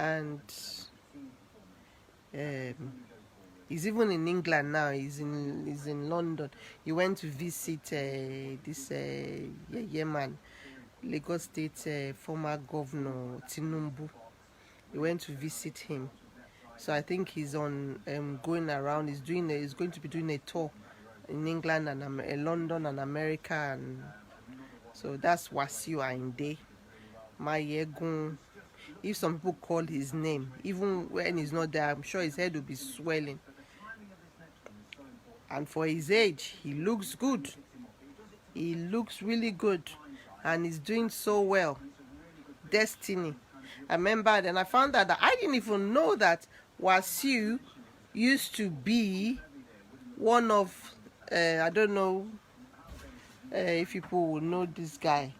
and he's even in England now. He's in London. He went to visit this Yemen, Lagos State former governor Tinubu. He went to visit him. So I think he's on going around. He's going to be doing a tour in England and London and America, and so that's Wasiu Ayinde Mayegun. If some people call his name, even when he's not there, I'm sure his head will be swelling. And for his age, he looks good. He looks really good, and he's doing so well. Destiny. I remember then I found out that I didn't even know that Wasiu used to be one of I don't know if people will know this guy.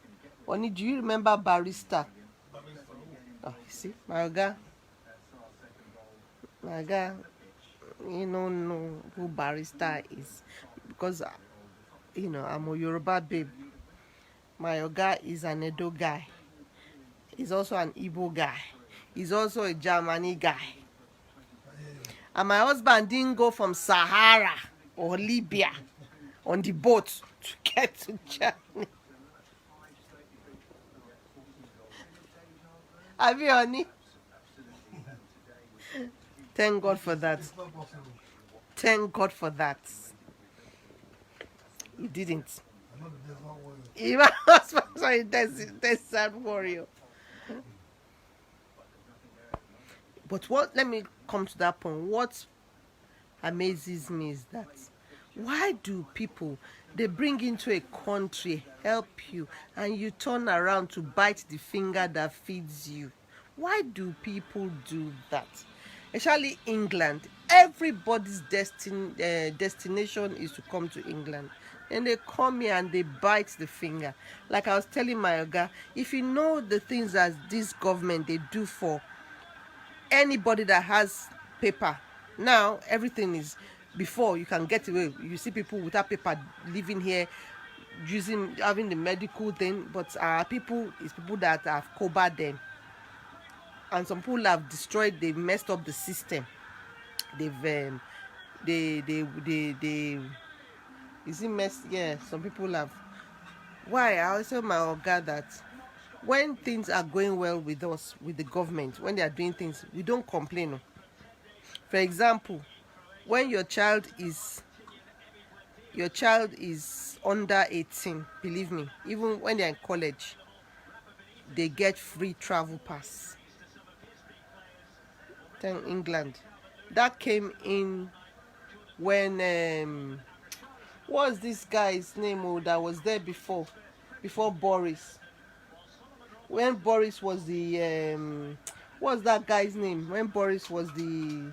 Oni, do you remember Barrister? Oh, you see, my guy, you don't know who Barrister is because I'm a Yoruba babe. My Oga is an Edo guy. He's also an Igbo guy. He's also a Germany guy. And my husband didn't go from Sahara or Libya on the boat to get to Germany. Have you, honey? Thank God for that. Thank God for that. He didn't. He was sorry, desert warrior. But let me come to that point. What amazes me is that why do people, they bring into a country, help you, and you turn around to bite the finger that feeds you? Why do people do that? Especially England. Everybody's destination is to come to England. And they come here and they bite the finger. Like I was telling my Oga, if you know the things that this government, they do for anybody that has paper, now everything is, before you can get away, you see people without paper living here, having the medical thing, but our people is people that have covered them, and some people have destroyed, they've messed up the system. They've is it messed? Yeah, some people have. Why? I always tell my Oga that when things are going well with us, with the government, when they are doing things, we don't complain. For example, when your child is under 18, believe me, even when they're in college, they get free travel pass. Then England, that came in when what's this guy's name that was there before Boris? When Boris was the what's that guy's name? When Boris was the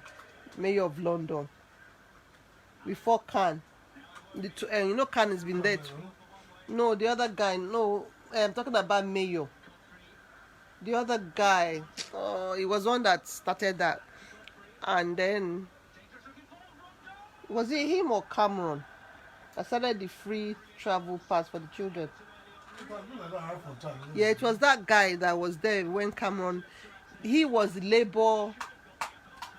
mayor of London, before Khan, Khan has been there too. No, the other guy. No, I'm talking about mayor. The other guy, he was one that started that, and then was it him or Cameron? I started the free travel pass for the children. Yeah, it was that guy that was there when Cameron, he was Labour,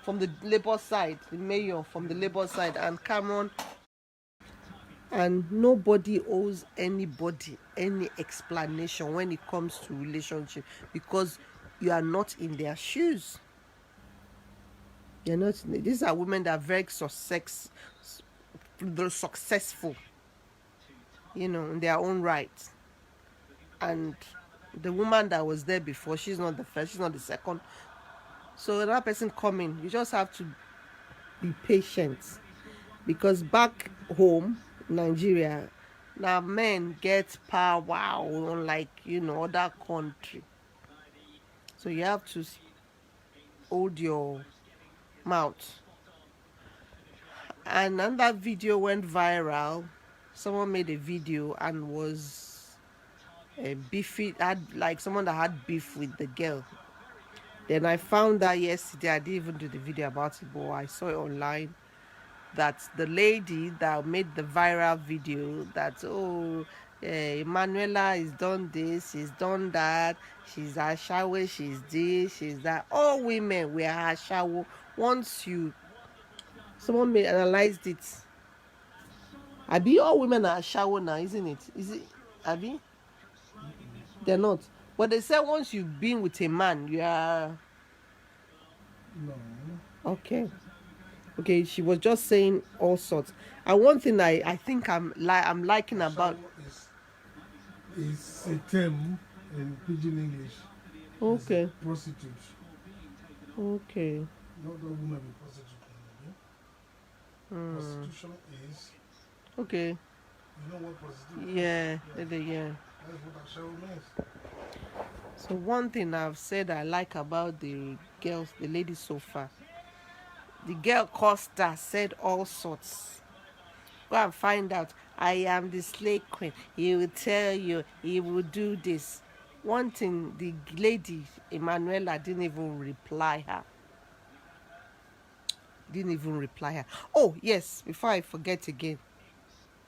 from the Labour side, the mayor from the Labour side, and Cameron, and nobody owes anybody any explanation when it comes to relationship, because you are not in their shoes. You're not. These are women that are very successful, in their own right. And the woman that was there before, she's not the first, she's not the second. So that person coming, you just have to be patient, because back home, Nigeria, now men get power unlike other country. So you have to hold your mouth. And another video went viral. Someone made a video and was beefy, like someone that had beef with the girl. Then I found out yesterday, I didn't even do the video about it, but I saw it online, that the lady that made the viral video, that Emanuela is done this, she's done that, she's ashawo, she's this, she's that. All women were ashawo. Once someone may analyzed it. Abi, all women are ashawo now, isn't it? Is it, Abi? They're not. But they say once you've been with a man, you are No. okay. Okay, she was just saying all sorts. And one thing I think I'm liking about. Is a term in pidgin English. Okay. Prostitute. Okay. Not all women be prostitute. Prostitution is. Okay. You know what prostitution Yeah. is? Yeah. That's what ashawo means. So one thing I've said I like about the girls, the ladies so far. The girl Costa said all sorts. Go and find out. I am the slave queen. He will tell you. He will do this. One thing, the lady Emanuela didn't even reply her. Didn't even reply her. Oh yes, before I forget again,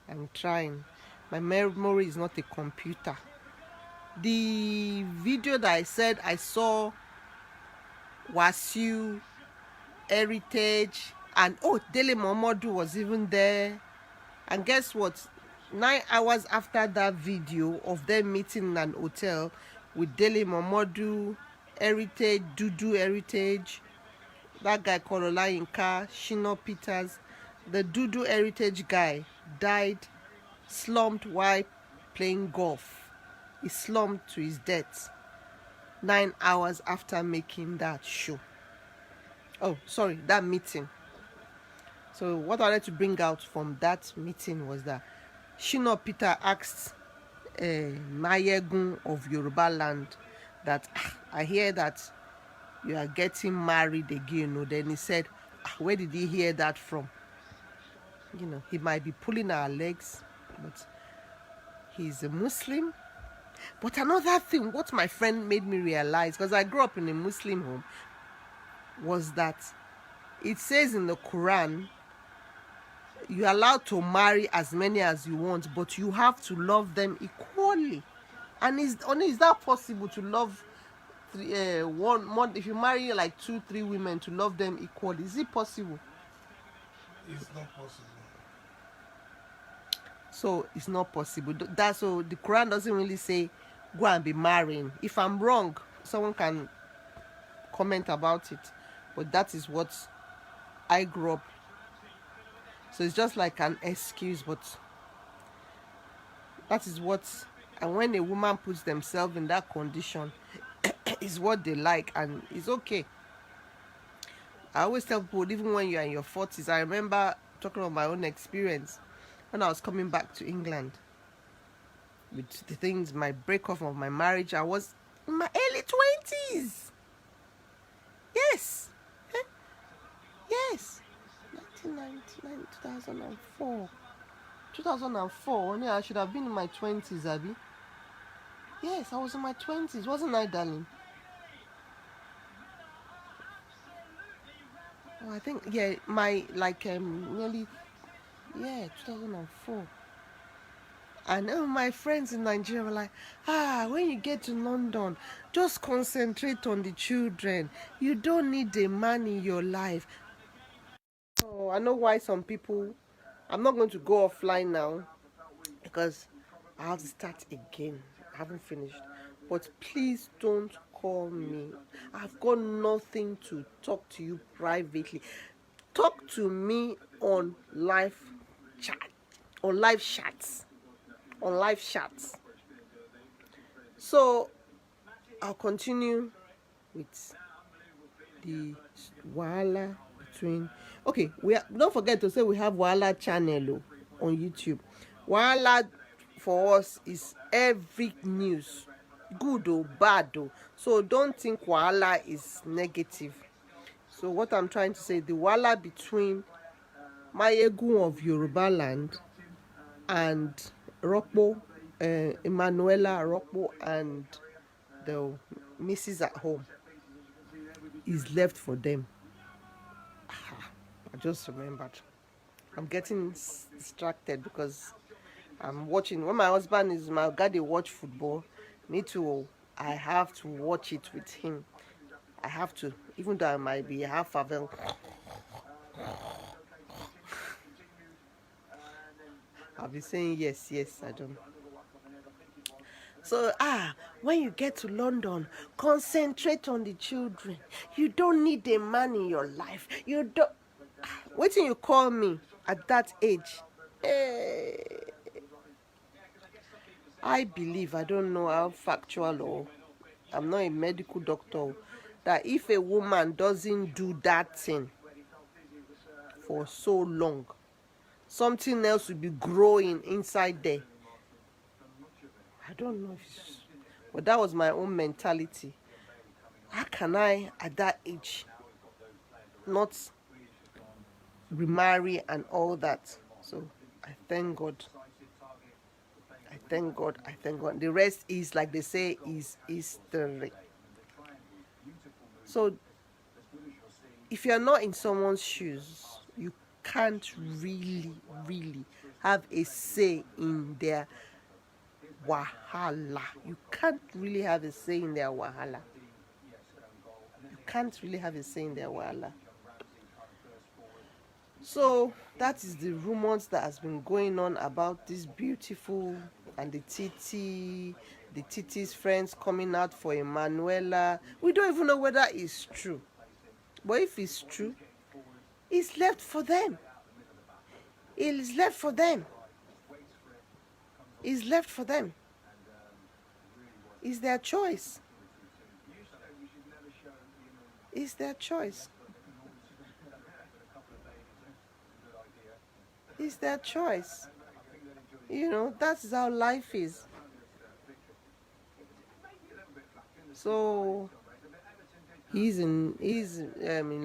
I'm trying. My memory is not a computer. The video that I said I saw Wasiu, Heritage, and Dele Momodu was even there. And guess what? 9 hours after that video of them meeting in an hotel with Dele Momodu, Heritage, Dudu Heritage, that guy called Olayinka, Shino Peters, the Dudu Heritage guy died slumped while playing golf. He slumped to his death 9 hours after making that show. Oh, sorry, that meeting. So what I wanted to bring out from that meeting was that Shino Peter asked Mayegun of Yoruba land that I hear that you are getting married again. Then he said, where did he hear that from? He might be pulling our legs, but he's a Muslim. But another thing, what my friend made me realize, because I grew up in a Muslim home, was that it says in the Quran, you're allowed to marry as many as you want, but you have to love them equally. And is that possible to love one more? If you marry like 2-3 women, to love them equally, is it possible? It's not possible. So it's not possible. That's so the Quran doesn't really say go and be marrying. If I'm wrong, someone can comment about it. But that is what I grew up. So it's just like an excuse, but that is what. And when a woman puts themselves in that condition, is what they like, and it's okay. I always tell people, even when you're in your 40s, I remember talking about my own experience when I was coming back to England with the things, my breakup of my marriage. I was in my early 20s. Yes. Yes. 1999, 2004. 2004. Yeah, I should have been in my 20s, Abby. Yes, I was in my 20s, wasn't I, darling? Oh, I think, yeah, my, like, nearly, 2004. And my friends in Nigeria were like, when you get to London, just concentrate on the children. You don't need a man in your life. Oh, I know why some people, I'm not going to go offline now because I have to start again. I haven't finished. But please don't call me. I've got nothing to talk to you privately. Talk to me on live chat, on live chats, on live chats. So I'll continue with the wahala between. Okay, don't forget to say we have Wahala channel on YouTube. Wahala for us is every news, good or bad though. So don't think Wahala is negative. So what I'm trying to say, the Wahala between Mayegun of Yoruba land and Rokpo, Emanuela Rokpo and the Mrs. at home is left for them. I just remembered. I'm getting distracted because I'm watching. When my husband is my guy, they watch football. Me too. I have to watch it with him. I have to, even though I might be half avail. I'll be saying yes, yes, I don't. So when you get to London, concentrate on the children. You don't need a man in your life. You don't. Wait till you call me at that age. Eh, I believe, I don't know how factual or I'm not a medical doctor, that if a woman doesn't do that thing for so long, something else will be growing inside there. I don't know if it's, but that was my own mentality. How can I, at that age, not remarry and all that? So I thank God. I thank God. I thank God. The rest is, like they say, is history. So if you're not in someone's shoes, you can't really, really have a say in their wahala. You can't really have a say in their wahala. You can't really have a say in their wahala. So that is the rumors that has been going on about this beautiful and the Titi's friends coming out for Emanuela. We don't even know whether it's true. But if it's true, it's left for them. It is left for them. It's left for them. It's their choice. It's their choice. It's their choice. You know, that's how life is. So he's in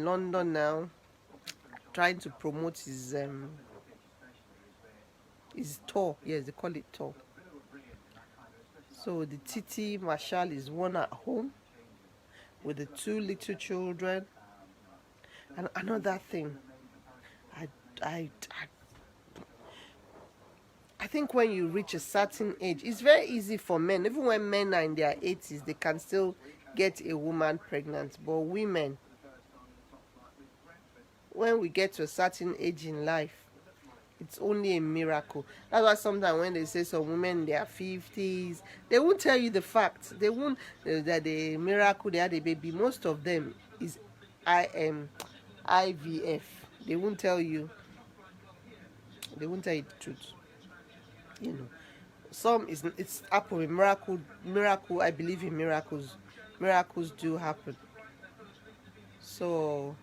London now, trying to promote his tour. Yes, they call it tour. So the Titi Marshall is one at home with the two little children. And another thing, I think when you reach a certain age, it's very easy for men. Even when men are in their 80s, they can still get a woman pregnant. But women, when we get to a certain age in life, it's only a miracle. That's why sometimes when they say some women in their 50s, they won't tell you the facts. They won't that the miracle they had a baby. Most of them is IVF. They won't tell you. They won't tell you the truth. You know, some is it's happen with miracle. I believe in miracles. Miracles do happen. So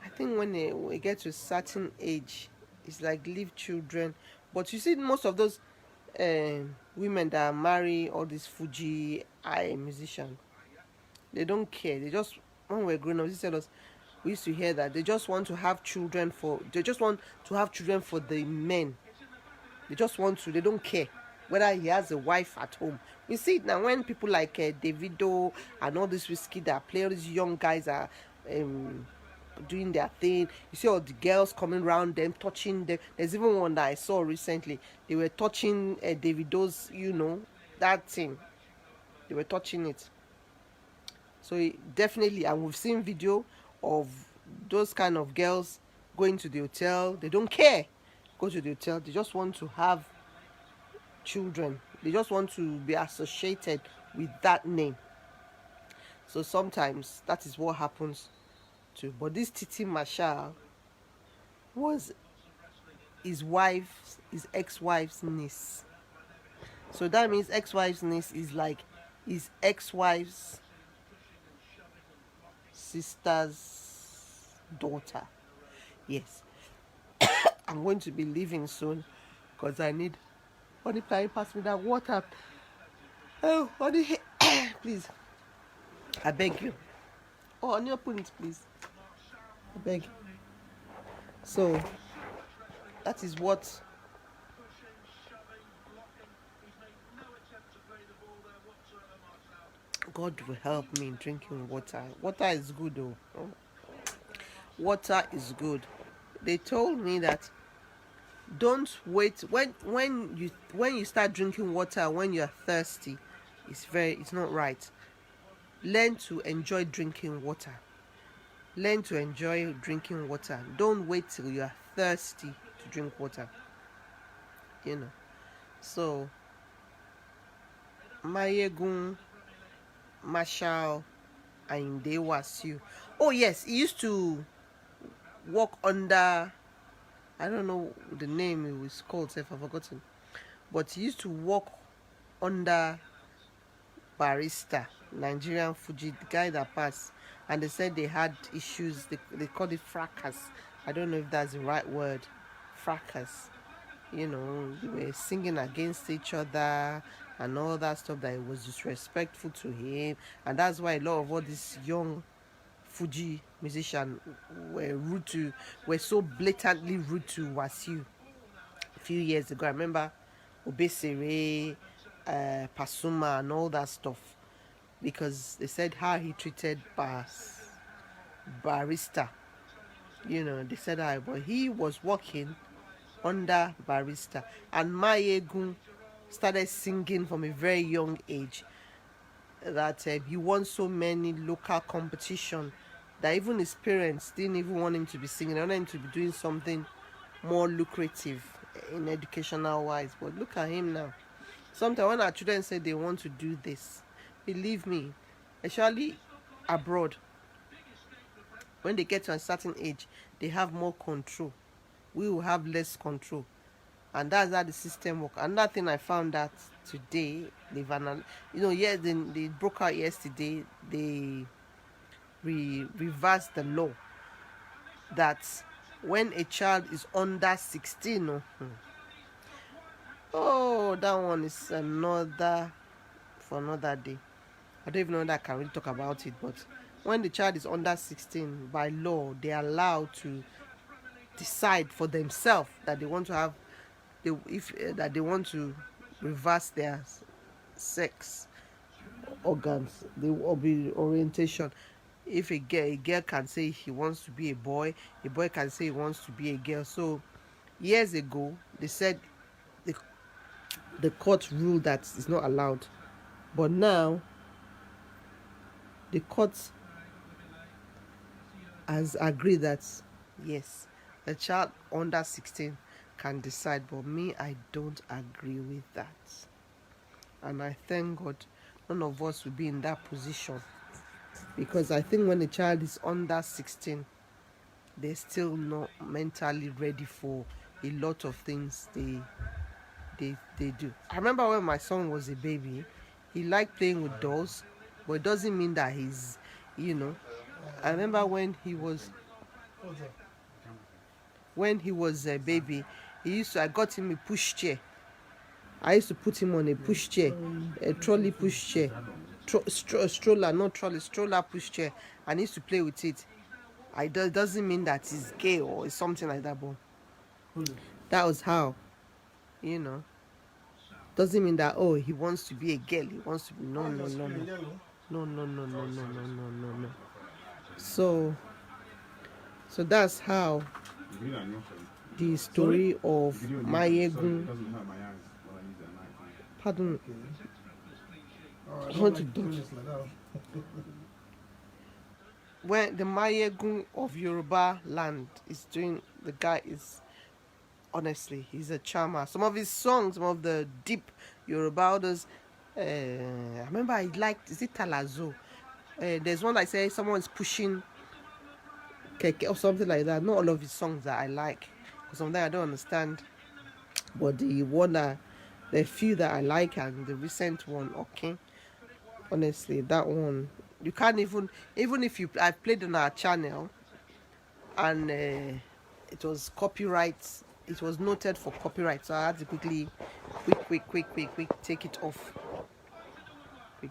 I think when they get to a certain age, it's like leave children. But you see, most of those women that marry all these Fuji musicians, they don't care. They just, when we're growing up, they tell us, we used to hear that they just want to have children for the men. They just want to. They don't care whether he has a wife at home. We see it now when people like Davido and all this whiskey that play, all these young guys are doing their thing. You see all the girls coming around them, touching them. There's even one that I saw recently. They were touching Davido's, that thing. They were touching it. So definitely, and we've seen video of those kind of girls going to the hotel. They don't care. Go to the hotel. They just want to have children. They just want to be associated with that name. So sometimes that is what happens too. But this Titi Marshall was his ex-wife's niece. So that means ex-wife's niece is like his ex-wife's sister's daughter. Yes. I'm going to be leaving soon because I need Honey, can you pass me that water? Oh, Honey, please. I beg you. Oh, Honey, open it, please. I beg. So, that is what God will help me in drinking water. Water is good, though. Water is good. They told me that Don't wait when you start drinking water when you're thirsty. It's not right. Learn to enjoy drinking water. Learn to enjoy drinking water. Don't wait till you are thirsty to drink water. You know. So Mayegun Marshall Ayinde Wasiu. Oh yes, he used to work under, I don't know the name it was called, if I've forgotten. But he used to work under Barrister, Nigerian Fuji, the guy that passed. And they said they had issues, they called it fracas. I don't know if that's the right word. Fracas. You know, they were singing against each other and all that stuff, that it was disrespectful to him. And that's why a lot of all these young Fuji musicians were so blatantly rude to Wasiu a few years ago. I remember Obesere, Pasuma, and all that stuff, because they said how he treated Barrister. You know, they said how, but he was working under Barrister, and Mayegun started singing from a very young age. That he won so many local competition that even his parents didn't even want him to be singing. They wanted him to be doing something more lucrative in educational wise. But look at him now. Sometimes when our children say they want to do this, believe me, especially abroad, when they get to a certain age, they have more control. We will have less control. And that's how the system works. Another thing I found out today, they broke out yesterday, they reversed the law that when a child is under 16, that one is for another day. I don't even know that I can really talk about it, but when the child is under 16, by law, they are allowed to decide for themselves that they want to have that they want to reverse their sex organs, the orientation. If a girl can say he wants to be a boy can say he wants to be a girl. So years ago they said the court ruled that it's not allowed, but now the court has agreed that yes, the child under 16 can decide. But me, I don't agree with that, and I thank God none of us will be in that position, because I think when a child is under 16, they're still not mentally ready for a lot of things they do. I remember when my son was a baby, he liked playing with dolls, but it doesn't mean that he's, I remember when he was a baby, I got him a push chair. I used to put him on a push chair, a trolley push chair, stroller, not trolley, stroller push chair, and he used to play with it. It doesn't mean that he's gay or something like that, but that was how, doesn't mean that he wants to be a girl, he wants to be no. So that's how the story of Mayegun. Pardon. I want to do when the Mayegun of Yoruba land is doing, the guy is, honestly, he's a charmer. Some of his songs, some of the deep Yoruba, others, I remember I liked, is it Talazo? There's one that says someone's pushing keke or something like that. Not all of his songs that I like, because sometimes I don't understand. But the few that I like, and the recent one, okay. Honestly, that one, you can't even if I played on our channel, and it was copyright. It was noted for copyright, so I had to quick take it off.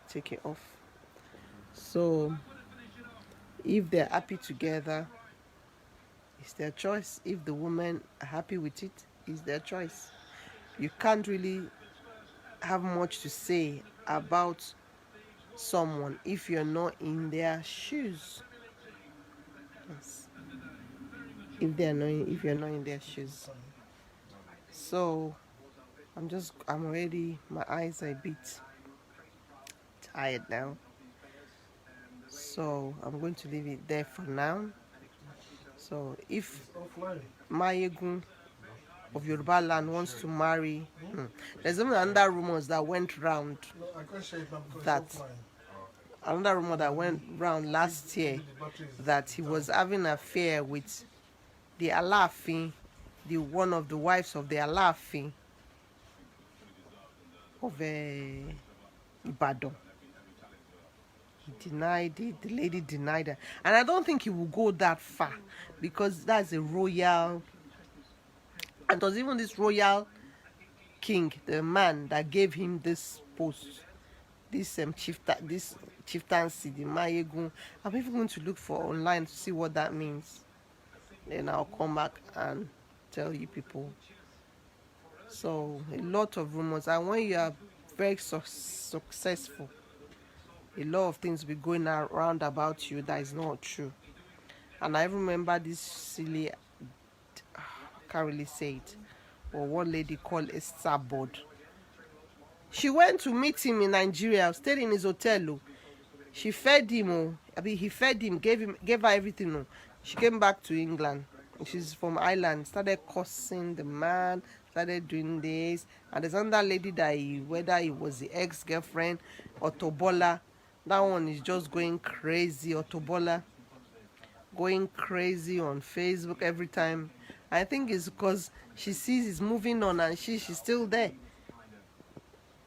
Take it off. So if they're happy together, it's their choice. If the women are happy with it, it's their choice. You can't really have much to say about someone if you're not in their shoes. Yes. If you're not in their shoes. So I'm already, my eyes are a bit tired now. So I'm going to leave it there for now. So if It's offline. Mayegun of Yoruba land wants to marry, there's even another rumors that went round No, I can't share it now because that it's offline. another rumor that went round last year Maybe the battery is that he down. was having an affair with the Alaafin, the one of the wives of the Alaafin of Ibadan. He denied it, the lady denied it. And I don't think he will go that far because that's a royal, and it was even this royal king, the man that gave him this post, this this chieftaincy, the Mayegun. I'm even going to look for online to see what that means. Then I'll come back and tell you people. So a lot of rumors, and when you are very successful, a lot of things will be going around about you that is not true. And I remember this silly, I can't really say it, but one lady called Esther Bod. She went to meet him in Nigeria, stayed in his hotel. She fed him. He fed him, gave her everything. She came back to England. She's from Ireland. Started cursing the man. Started doing this. And there's another lady that whether it was the ex-girlfriend, Otobola, that one is just going crazy. Otobola, going crazy on Facebook every time. I think it's because she sees he's moving on and she's still there.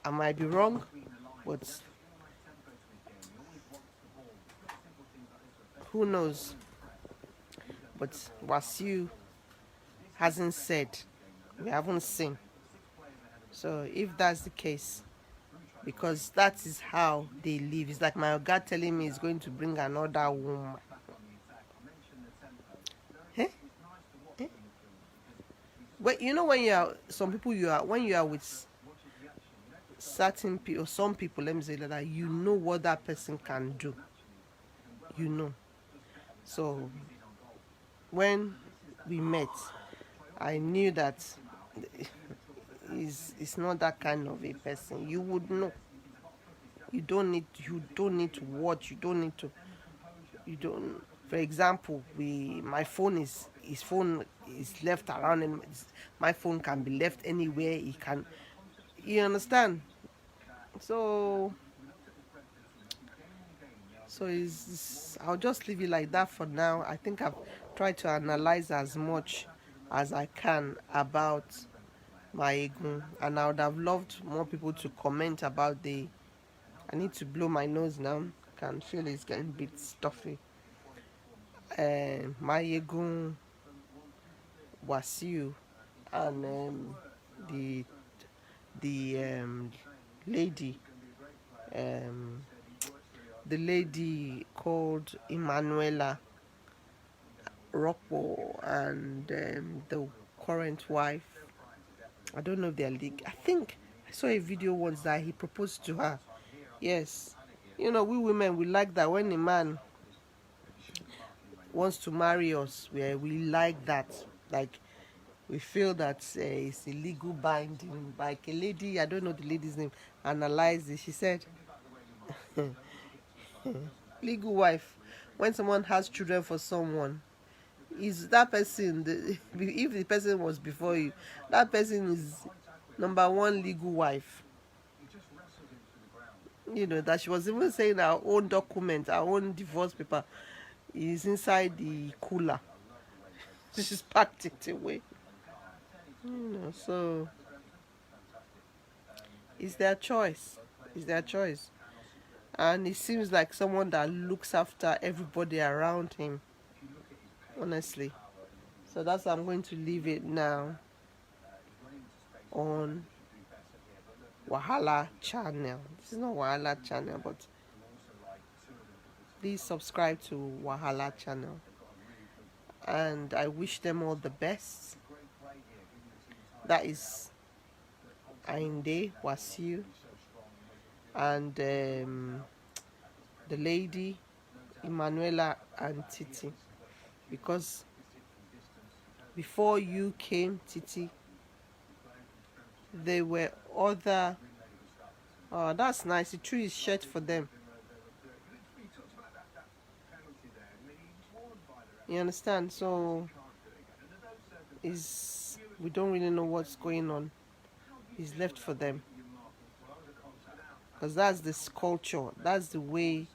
I might be wrong, but who knows? But Wasiu hasn't said. We haven't seen. So if that's the case, because that is how they live. It's like my God telling me he's going to bring another woman. Eh? Eh? But you know when you are when you are with certain people, some people, let me say that, you know what that person can do. You know. So when we met, I knew that he's not that kind of a person. You would know. You don't need to watch. You don't. For example, my phone is his phone is left around, and my phone can be left anywhere. He can. You understand? So I'll just leave it like that for now. I think I've tried to analyze as much as I can about Mayegun, and I would have loved more people to comment about I need to blow my nose now. Can feel it's getting a bit stuffy. Mayegun, Wasiu, and the lady, the lady called Emanuela Rockwell, and the current wife. I don't know if they're league. I think I saw a video once that he proposed to her. Yes, you know, we women, we like that when a man wants to marry us, we like that. Like, we feel that it's a legal binding. Like a lady, I don't know the lady's name, analyzed it. She said, legal wife, when someone has children for someone, is that person, if the person was before you, that person is number one legal wife. You know, that she was even saying our own document, our own divorce paper is inside the cooler. She's packed it away. You know, so it's their choice. It's their choice. And he seems like someone that looks after everybody around him. Honestly. So that's how I'm going to leave it now on Wahala channel. This is not Wahala channel, but please subscribe to Wahala channel. And I wish them all the best. That is Ainde, Wasiu, and the lady Emanuela and Titi, because before you came, Titi there were other. Oh, that's nice. The tree is shed for them. You understand? So is we don't really know what's going on. It's left for them. Because that's this culture. That's the way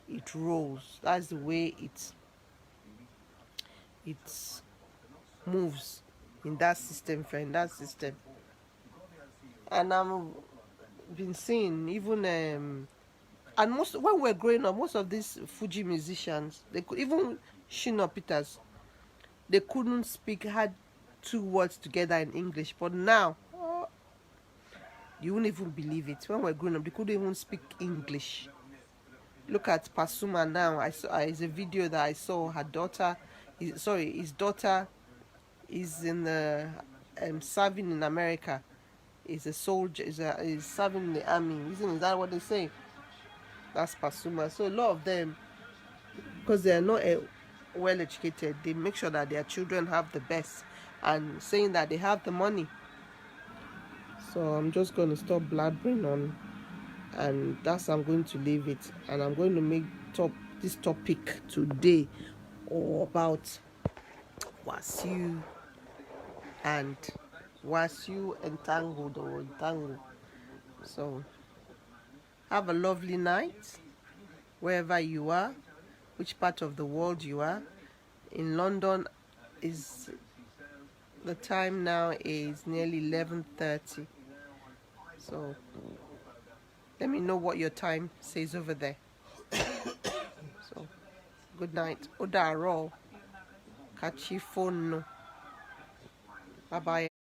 it rolls. That's the way it moves in that system, in that system. And I've been seeing even and most when we're growing up, most of these Fuji musicians, they could even Shina Peters, they couldn't speak, had two words together in English. But now, oh, you wouldn't even believe it. When we're growing up, they couldn't even speak English. Look at Pasuma now. I saw it's a video that I saw. Her daughter, his daughter is in the serving in America. Is a soldier. Is serving in the army. Isn't that what they say? That's Pasuma. So a lot of them, because they are not well educated, they make sure that their children have the best, and saying that they have the money. So I'm just going to stop blabbering on, and that's how I'm going to leave it. And I'm going to make this topic today all about Wasiu and Wasiu entangled or entangled. So have a lovely night wherever you are, which part of the world you are. In London, is the time now is nearly 11:30. So let me know what your time says over there. So good night. Odaro. Catch you phone. Bye bye.